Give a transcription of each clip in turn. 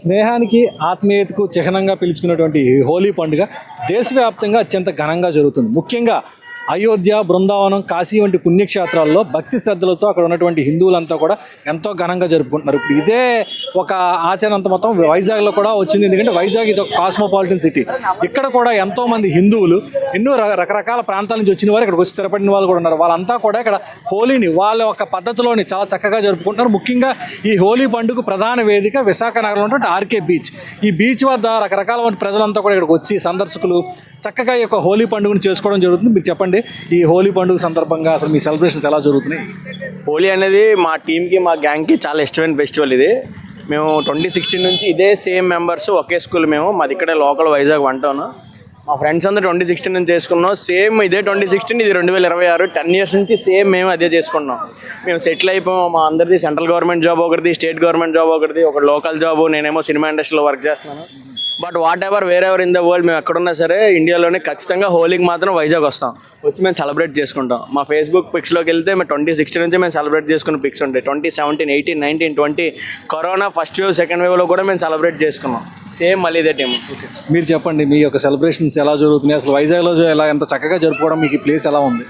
స్నేహానికి ఆత్మీయతకు చిహ్నంగా పిలుచుకున్నటువంటి ఈ హోలీ పండుగ దేశవ్యాప్తంగా అత్యంత ఘనంగా జరుగుతుంది. ముఖ్యంగా అయోధ్య, బృందావనం, కాశీ వంటి పుణ్యక్షేత్రాల్లో భక్తి శ్రద్ధలతో అక్కడ ఉన్నటువంటి హిందువులంతా కూడా ఎంతో ఘనంగా జరుపుకుంటున్నారు. ఇప్పుడు ఇదే ఒక ఆచరణ అంత మొత్తం వైజాగ్లో కూడా వచ్చింది. ఎందుకంటే వైజాగ్ ఇది ఒక కాస్మోపాలిటన్ సిటీ. ఇక్కడ కూడా ఎంతోమంది హిందువులు ఎన్నో రకరకాల ప్రాంతాల నుంచి వచ్చిన వారు ఇక్కడికి వచ్చి స్థిరపడిన వాళ్ళు కూడా ఉన్నారు. వాళ్ళంతా కూడా ఇక్కడ హోలీని వాళ్ళ ఒక పద్ధతిలోని చాలా చక్కగా జరుపుకుంటున్నారు. ముఖ్యంగా ఈ హోలీ పండుగ ప్రధాన వేదిక విశాఖ నగరంలో ఉన్నటువంటి ఆర్కే బీచ్. ఈ బీచ్ వద్ద రకరకాల ప్రజలంతా కూడా ఇక్కడికి వచ్చి సందర్శకులు చక్కగా ఈ యొక్క హోలీ పండుగను చేసుకోవడం జరుగుతుంది. మీరు చెప్పండి, ఈ హోలీ పండుగ సందర్భంగా అసలు మీ సెలబ్రేషన్స్ ఎలా జరుగుతున్నాయి? హోలీ అనేది మా టీంకి, మా గ్యాంగ్కి చాలా ఇష్టమైన ఫెస్టివల్ ఇది. మేము 2016 నుంచి ఇదే సేమ్ మెంబర్స్ ఒకే స్కూల్. మాది ఇక్కడే లోకల్ వైజాగ్ వంటాను. మా ఫ్రెండ్స్ అందరూ 2016 నుంచి చేసుకున్నాం. సేమ్ ఇదే 2016, ఇది 2026, 10 years నుంచి సేమ్ మేము అదే చేసుకున్నాం. మేము సెటిల్ అయిపోయాం. మా అందరిది సెంట్రల్ గవర్నమెంట్ జాబ్ ఒకటిది, స్టేట్ గవర్నమెంట్ జాబ్ ఒకటిది, ఒక లోకల్ జాబ్. నేనేమో సినిమా ఇండస్ట్రీలో వర్క్ చేస్తున్నాను. But whatever wherever in the world మేము ఎక్కడున్నా సరే ఇండియాలోనే ఖచ్చితంగా హోలీకి మాత్రం వైజాగ్ వస్తాం, వచ్చి మేము సెలబ్రేట్ చేసుకుంటాం. మా ఫేస్బుక్ పిక్స్లోకి వెళ్తే మేము 2016 నుంచి మేము సెలబ్రేట్ చేసుకున్న పిక్స్ ఉంటాయి. 2017, 18, 19, 20 కరోనా ఫస్ట్ వేవ్, సెకండ్ వేవ్లో కూడా మేము సెలబ్రేట్ చేసుకున్నాం. సేమ్ మళ్ళీ ఇదే టైం. మీరు చెప్పండి, మీ యొక్క సెలబ్రేషన్స్ ఎలా జరుగుతున్నాయి? అసలు వైజాగ్లో ఎలా ఎంత చక్కగా జరుపుకోవడం, మీకు ఈ ప్లేస్ ఎలా ఉంది?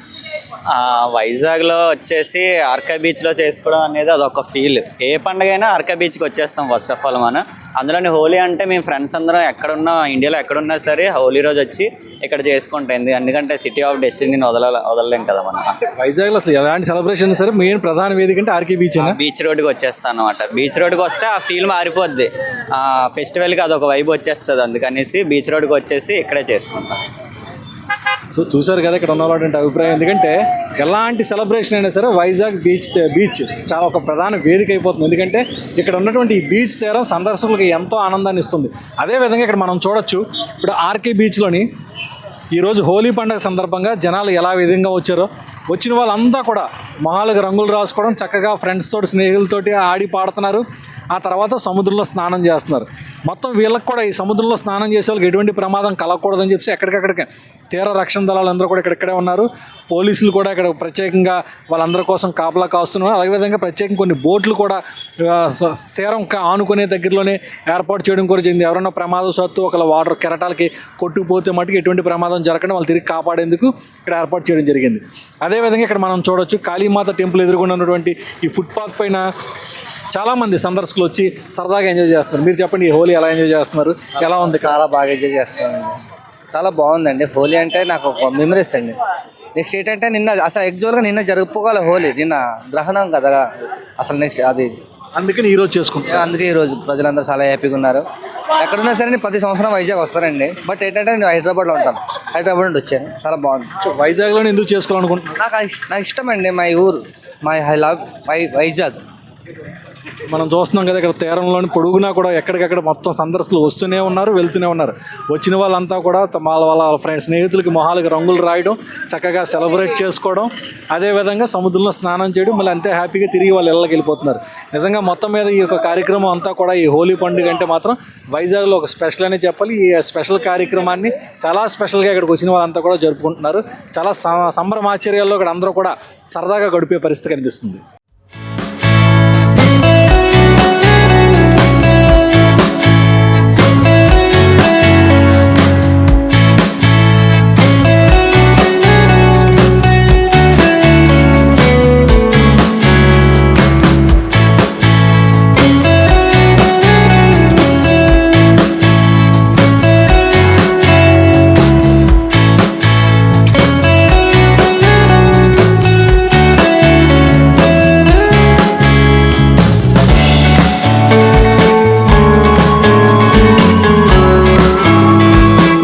వైజాగ్లో వచ్చేసి ఆర్కా బీచ్లో చేసుకోవడం అనేది అదొక ఫీల్. ఏ పండుగ అయినా ఆర్కా బీచ్కి వచ్చేస్తాం ఫస్ట్ ఆఫ్ ఆల్. మనం అందులోని హోలీ అంటే మేము ఫ్రెండ్స్ అందరం ఎక్కడున్నా, ఇండియాలో ఎక్కడున్నా సరే హోలీ రోజు వచ్చి ఇక్కడ చేసుకుంటాం. ఎందుకంటే సిటీ ఆఫ్ డెస్టినీని వదలలేం కదా మనం. వైజాగ్లో అసలు ఎలాంటి సెలబ్రేషన్ సరే మెయిన్ ప్రధాన వేదిక అంటే ఆర్కే బీచ్. బీచ్ రోడ్కి వచ్చేస్తాను అనమాట. బీచ్ రోడ్కి వస్తే ఆ ఫీల్ మారిపోద్ది. ఫెస్టివల్కి అదొక వైబ్ వచ్చేస్తుంది. అందుకనేసి బీచ్ రోడ్కి వచ్చేసి ఇక్కడే చేసుకుంటాం. సో చూసారు కదా ఇక్కడ ఉన్నటువంటి అభిప్రాయం. ఎందుకంటే ఎలాంటి సెలబ్రేషన్ అయినా సరే వైజాగ్ బీచ్ చాలా ఒక ప్రధాన వేదిక అయిపోతుంది. ఎందుకంటే ఇక్కడ ఉన్నటువంటి ఈ బీచ్ తీరం సందర్శకులకు ఎంతో ఆనందాన్ని ఇస్తుంది. అదేవిధంగా ఇక్కడ మనం చూడొచ్చు, ఇప్పుడు ఆర్కే బీచ్లోని ఈరోజు హోలీ పండుగ సందర్భంగా జనాలు ఎలా విధంగా వచ్చారో, వచ్చిన వాళ్ళంతా కూడా మొహాలకు రంగులు రాసుకోవడం, చక్కగా ఫ్రెండ్స్ తోటి, స్నేహితులతోటి ఆడి పాడుతున్నారు. ఆ తర్వాత సముద్రంలో స్నానం చేస్తున్నారు. మొత్తం వీళ్ళకి కూడా ఈ సముద్రంలో స్నానం చేసే వాళ్ళకి ఎటువంటి ప్రమాదం కలగకూడదని చెప్పి ఎక్కడికక్కడికే తీర రక్షణ దళాలు అందరూ కూడా ఇక్కడే ఉన్నారు. పోలీసులు కూడా ఇక్కడ ప్రత్యేకంగా వాళ్ళందరి కోసం కాపలా కాస్తున్నారు. అదేవిధంగా ప్రత్యేకంగా కొన్ని బోట్లు కూడా తీరం ఆనుకునే దగ్గరలోనే ఏర్పాటు చేయడం కూడా జరిగింది. ఎవరైనా ప్రమాదవశాత్తు ఒకళ్ళ వాటర్ కెరటాలకి కొట్టుకుపోతే మటుకు ఎటువంటి ప్రమాదం జరగకుండా వాళ్ళు తిరిగి కాపాడేందుకు ఇక్కడ ఏర్పాటు చేయడం జరిగింది. అదేవిధంగా ఇక్కడ మనం చూడవచ్చు, కాళీమాత టెంపుల్ ఎదురుగుండా ఉన్నటువంటి ఈ ఫుట్పాత్ పైన చాలామంది సందర్శకులు వచ్చి సరదాగా ఎంజాయ్ చేస్తున్నారు. మీరు చెప్పండి, ఈ హోలీ ఎలా ఎంజాయ్ చేస్తున్నారు? ఎలా ఉంది? చాలా బాగా ఎంజాయ్ చేస్తామండి. చాలా బాగుందండి. హోలీ అంటే నాకు ఒక మెమరీస్ అండి. నెక్స్ట్ ఏంటంటే నిన్న అసలు యాక్చువల్గా నిన్న జరుపుకోవాలి హోలీ. నిన్న గ్రహణం కదా అసలు. నెక్స్ట్ అది అందుకని ఈరోజు చేసుకుంటాం. అందుకే ఈరోజు ప్రజలందరూ చాలా హ్యాపీగా ఉన్నారు. ఎక్కడున్నా సరే నేను 10 సంవత్సరం వైజాగ్ వస్తానండి. బట్ ఏంటంటే నేను హైదరాబాద్లో ఉంటాను. హైదరాబాద్ నుండి వచ్చాను. చాలా బాగుంది. వైజాగ్లోనే ఎందుకు చేసుకోవాలనుకుంటున్నాను? నాకు ఇష్టం అండి. మై ఊరు, ఐ లవ్ వైజాగ్. మనం చూస్తున్నాం కదా, ఇక్కడ తీరంలోని పొడుగునా కూడా ఎక్కడికక్కడ మొత్తం సందర్శకులు వస్తూనే ఉన్నారు, వెళ్తూనే ఉన్నారు. వచ్చిన వాళ్ళంతా కూడా వాళ్ళ ఫ్రెండ్స్, స్నేహితులకి మొహాలకు రంగులు రాయడం, చక్కగా సెలబ్రేట్ చేసుకోవడం, అదేవిధంగా సముద్రంలో స్నానం చేయడం, మళ్ళీ అంతే హ్యాపీగా తిరిగి వాళ్ళ ఇళ్ళకి వెళ్ళిపోతున్నారు. నిజంగా మొత్తం మీద ఈ యొక్క కార్యక్రమం అంతా కూడా, ఈ హోలీ పండుగ అంటే మాత్రం వైజాగ్లో ఒక స్పెషల్ అనే చెప్పాలి. ఈ స్పెషల్ కార్యక్రమాన్ని చాలా స్పెషల్గా ఇక్కడికి వచ్చిన వాళ్ళంతా కూడా జరుపుకుంటున్నారు. చాలా సంబరమాశ్చర్యాల్లో ఇక్కడ అందరూ కూడా సరదాగా గడిపే పరిస్థితి కనిపిస్తుంది.